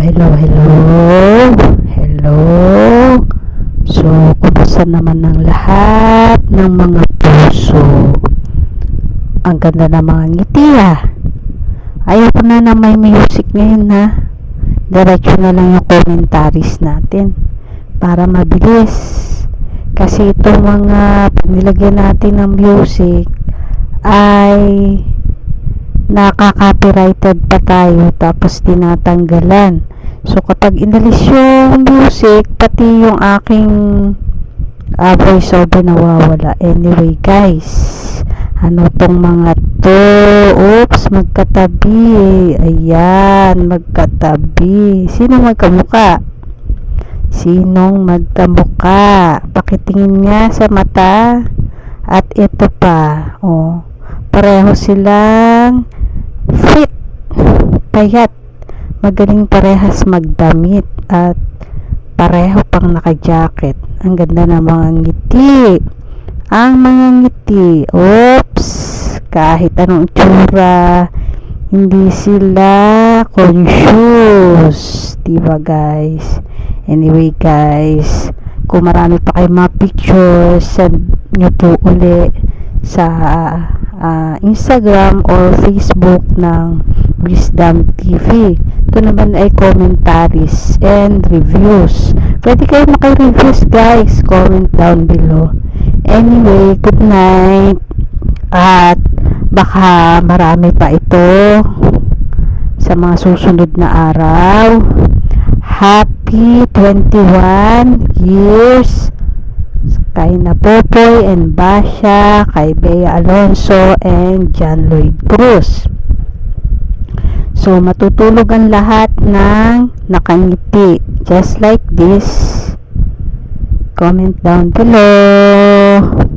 Hello. So, kumusta naman ng lahat ng mga puso? Ang ganda ng mga ngiti Ayoko na may music ngayon Diretso na lang yung commentaries natin para mabilis. Kasi itong mga nilagyan natin ng music ay nakaka-copyrighted pa tayo tapos tinatanggalan. So kapag inalis yung music, pati yung aking voiceover nawawala. Anyway guys, ano tong mga to? Oops, magkatabi. Ayan, magkatabi. Sinong magkamuka? Pakitingin nga sa mata. At ito pa, pareho silang fit, payat, magaling parehas magdamit, at pareho pang naka-jacket. Ang ganda ng mga ngiti. Oops, kahit anong itsura, hindi sila conscious, diba guys? Anyway guys, kung marami pa kayong mga pictures, send nyo po uli sa Instagram or Facebook ng Wisdom TV. Ito naman ay commentaries and reviews. Pwede kayo maki-reviews guys, comment down below. Anyway, good night, at baka marami pa ito sa mga susunod na araw. Happy 21 years kay Napopoy and Basha, kay Bea Alonso and John Lloyd Cruz. So matutulog ang lahat ng nakangiti, just like this. Comment down below.